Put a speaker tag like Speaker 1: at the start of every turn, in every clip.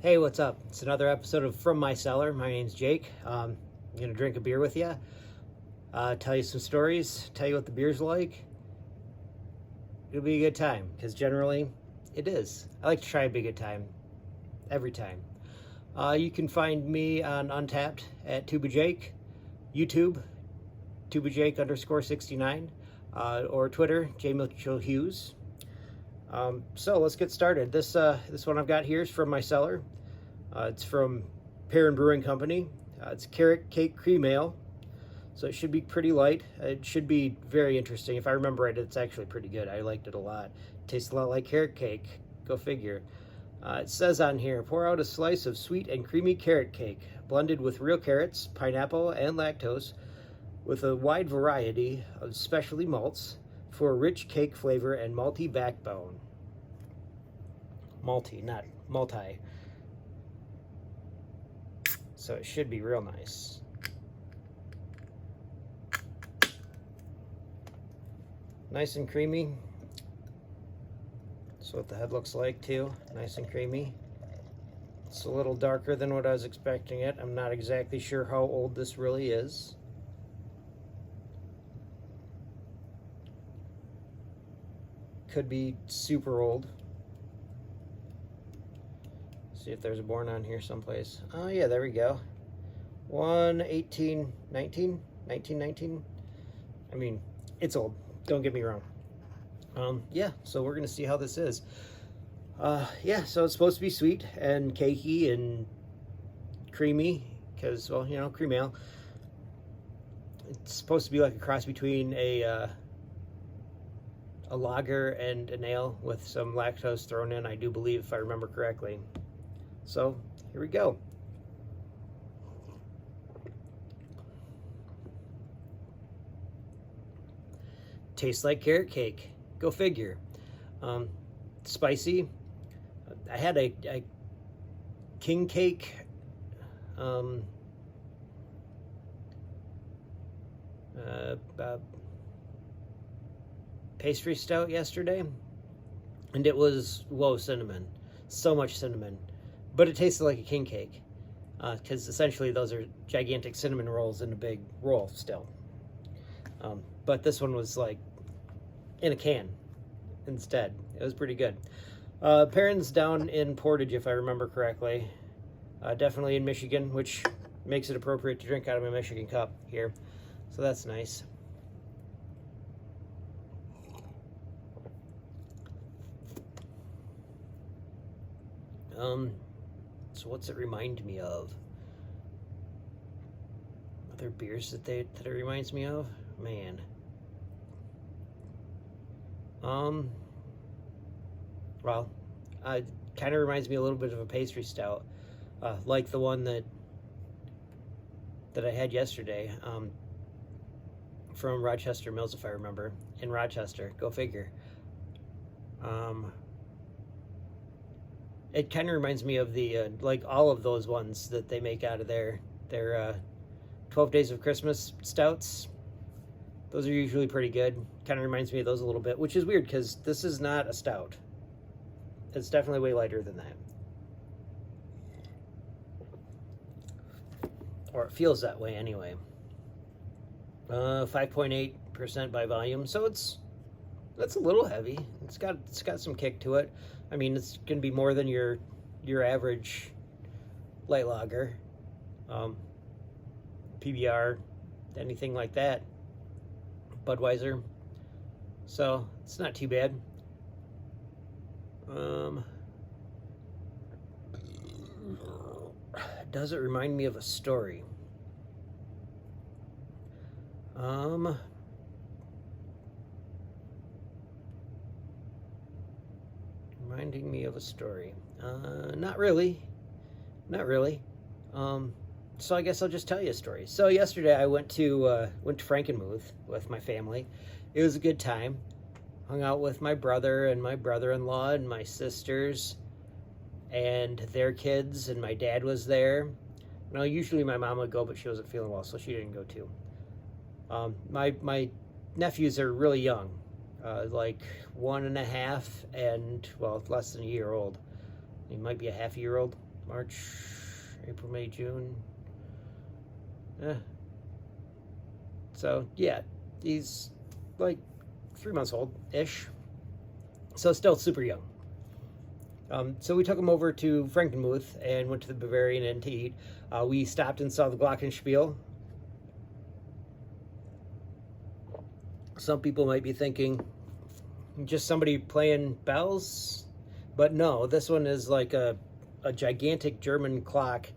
Speaker 1: Hey, what's up? It's another episode of From My Cellar. My name's Jake. I'm going to drink a beer with you, tell you some stories, tell you what the beer's like. It'll be a good time, because generally it is. I like to try to be a good time every time. You can find me on Untapped at Tuba Jake, YouTube, TubaJake_69, or Twitter, J. Mitchell Hughes. So let's get started. This one I've got here is From My Cellar. It's from Perrin Brewing Company. It's carrot cake cream ale, so it should be pretty light. It should be very interesting. If I remember right, it's actually pretty good. I liked it a lot. Tastes a lot like carrot cake. Go figure. It says on here, pour out a slice of sweet and creamy carrot cake, blended with real carrots, pineapple, and lactose, with a wide variety of specialty malts for a rich cake flavor and malty backbone. Malty, not multi. So it should be real nice. Nice and creamy. That's what the head looks like too. Nice and creamy. It's a little darker than what I was expecting it. I'm not exactly sure how old this really is. Could be super old. See if there's a born on here someplace. Oh yeah, there we go. 1919. I mean, it's old. Don't get me wrong. Yeah, so we're gonna see how this is. Yeah, so it's supposed to be sweet and cakey and creamy, because, well, you know, cream ale. It's supposed to be like a cross between a lager and an ale with some lactose thrown in, I do believe, if I remember correctly. So here we go. Tastes like carrot cake. Go figure. Spicy. I had a king cake pastry stout yesterday, and it was, whoa, cinnamon. So much cinnamon. But it tasted like a king cake, because essentially those are gigantic cinnamon rolls in a big roll still. But this one was like in a can instead. It was pretty good. Perrin's down in Portage, if I remember correctly. Definitely in Michigan, which makes it appropriate to drink out of a Michigan cup here. So that's nice. So what's it remind me of? Other beers that it reminds me of? Man. Well, it kind of reminds me a little bit of a pastry stout, like the one that I had yesterday, from Rochester Mills, if I remember, in Rochester. Go figure. It kind of reminds me of the, like all of those ones that they make out of their 12 Days of Christmas stouts. Those are usually pretty good. Kind of reminds me of those a little bit, which is weird because this is not a stout. It's definitely way lighter than that. Or it feels that way anyway. 5.8% by volume, so that's a little heavy. It's got some kick to it. I mean, it's gonna be more than your average light lager, PBR, anything like that. Budweiser. So it's not too bad. Does it remind me of a story? Reminding me of a story. Not really. So I guess I'll just tell you a story. So yesterday I went to Frankenmuth with my family. It was a good time. Hung out with my brother and my brother-in-law and my sisters and their kids, and my dad was there. Now, usually my mom would go, but she wasn't feeling well, so she didn't go too. My nephews are really young, like 1.5 and, well, less than a year old. He might be a half a year old. March, April, May, June. So yeah, he's like 3 months old-ish. So still super young. So we took him over to Frankenmuth and went to the Bavarian Inn to eat. We stopped and saw the Glockenspiel. Some people might be thinking, just somebody playing bells? But no, this one is like a gigantic German clock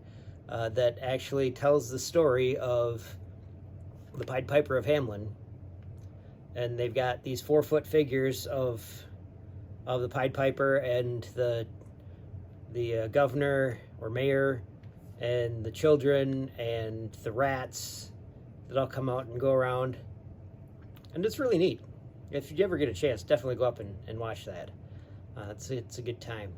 Speaker 1: that actually tells the story of the Pied Piper of Hamelin. And they've got these 4-foot figures of the Pied Piper and the governor or mayor and the children and the rats that all come out and go around. And it's really neat. If you ever get a chance, definitely go up and watch that. It's a good time.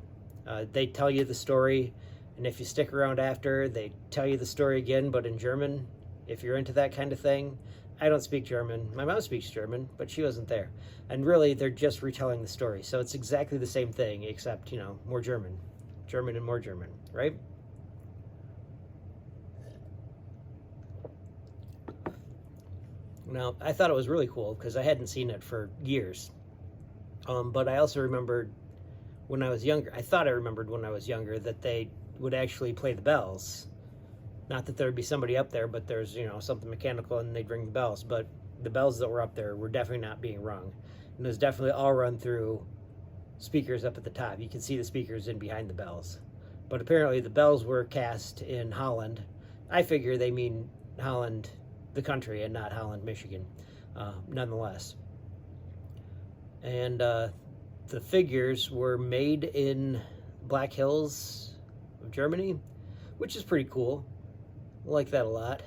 Speaker 1: They tell you the story, and if you stick around after, they tell you the story again, but in German, if you're into that kind of thing. I don't speak German. My mom speaks German, but she wasn't there. And really, they're just retelling the story. So it's exactly the same thing, except, more German. German and more German, right? Now, I thought it was really cool because I hadn't seen it for years. But I also remembered when I was younger, I thought I remembered when I was younger that they would actually play the bells. Not that there would be somebody up there, but there's, something mechanical and they'd ring the bells. But the bells that were up there were definitely not being rung. And it was definitely all run through speakers up at the top. You can see the speakers in behind the bells. But apparently the bells were cast in Holland. I figure they mean Holland, the country, and not Holland, Michigan, nonetheless. And the figures were made in Black Hills of Germany, which is pretty cool. I like that a lot.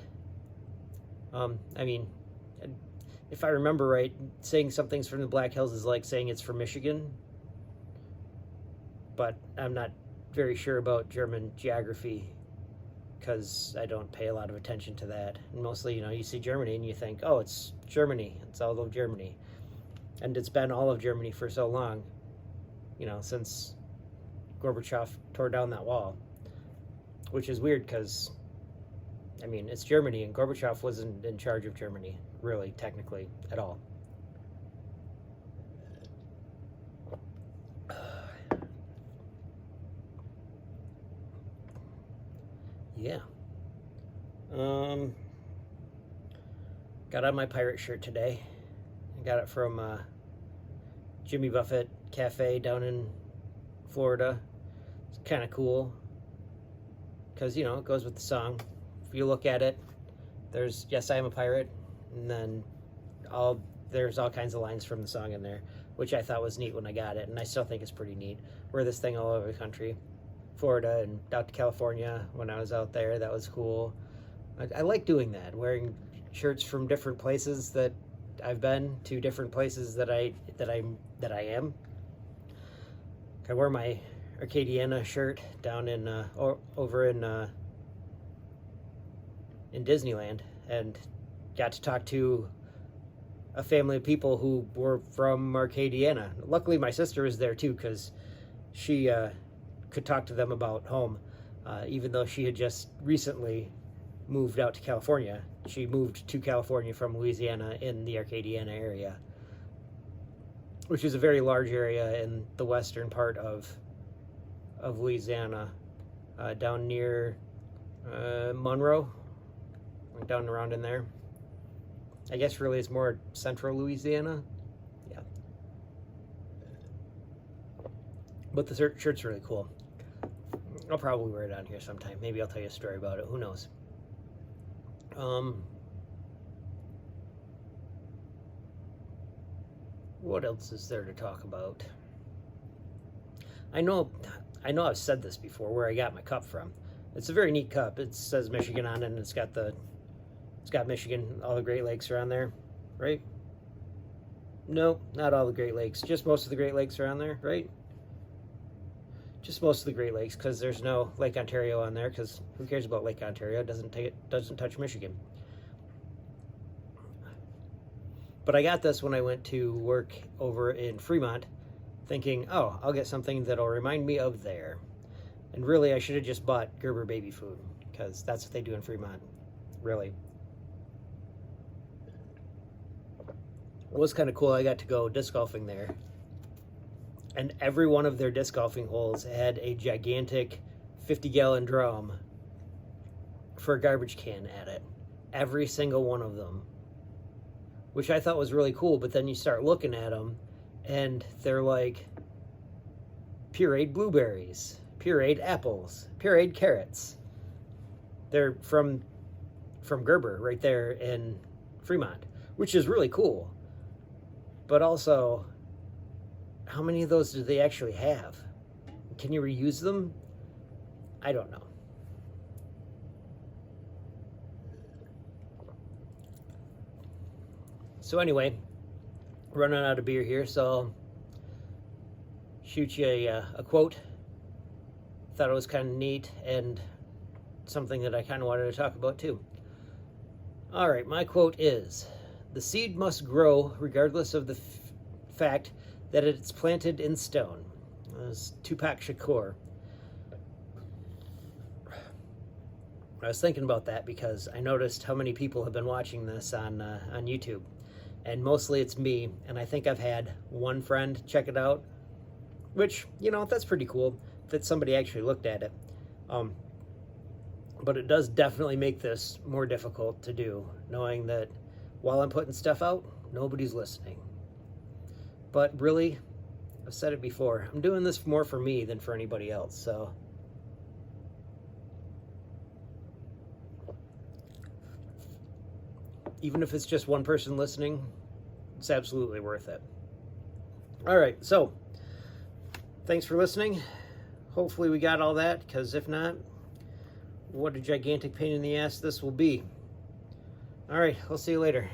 Speaker 1: If I remember right, saying something's from the Black Hills is like saying it's from Michigan. But I'm not very sure about German geography because I don't pay a lot of attention to that. And mostly, you see Germany and you think, oh, it's Germany. It's all of Germany. And it's been all of Germany for so long, since Gorbachev tore down that wall. Which is weird because, it's Germany and Gorbachev wasn't in charge of Germany, really, technically, at all. Yeah. Got on my pirate shirt today. I got it from Jimmy Buffett Cafe down in Florida. It's kind of cool because, it goes with the song. If you look at it, there's Yes, I Am a Pirate, and then there's all kinds of lines from the song in there, which I thought was neat when I got it, and I still think it's pretty neat. Wear this thing all over the country. Florida and out to California when I was out there. That was cool. I like doing that, wearing shirts from different places that I've been to, different places that I am. I wore my Arcadiana shirt down in over in Disneyland and got to talk to a family of people who were from Arcadiana. Luckily, my sister was there too because she could talk to them about home, even though she had just recently moved out to California. She moved to California from Louisiana in the Arcadiana area, which is a very large area in the western part of Louisiana, down near Monroe, down around in there. I guess really it's more central Louisiana. Yeah. But the shirt's really cool. I'll probably wear it on here sometime. Maybe I'll tell you a story about it. Who knows? What else is there to talk about? I know I've said this before, where I got my cup from. It's a very neat cup. It says Michigan on it, and it's got Michigan, all the Great Lakes are on there, right? No, not all the Great Lakes. Just most of the Great Lakes are on there, right? Just most of the Great Lakes, because there's no Lake Ontario on there, because who cares about Lake Ontario? It doesn't touch Michigan. But I got this when I went to work over in Fremont, thinking, oh, I'll get something that'll remind me of there. And really, I should have just bought Gerber baby food, because that's what they do in Fremont, really. It was kind of cool. I got to go disc golfing there. And every one of their disc golfing holes had a gigantic 50-gallon drum for a garbage can at it. Every single one of them. Which I thought was really cool, but then you start looking at them, and they're like pureed blueberries, pureed apples, pureed carrots. They're from Gerber right there in Fremont, which is really cool. But also, how many of those do they actually have? Can you reuse them? I don't know. So anyway, running out of beer here, so I'll shoot you a quote. Thought it was kind of neat and something that I kind of wanted to talk about too. All right, my quote is, "The seed must grow regardless of the fact that it's planted in stone." That was Tupac Shakur. I was thinking about that because I noticed how many people have been watching this on YouTube. And mostly it's me, and I think I've had one friend check it out, which, you know, that's pretty cool that somebody actually looked at it. But it does definitely make this more difficult to do, knowing that while I'm putting stuff out, nobody's listening. But really, I've said it before, I'm doing this more for me than for anybody else, so. Even if it's just one person listening, it's absolutely worth it. All right, so thanks for listening. Hopefully we got all that, because if not, what a gigantic pain in the ass this will be. All right, I'll see you later.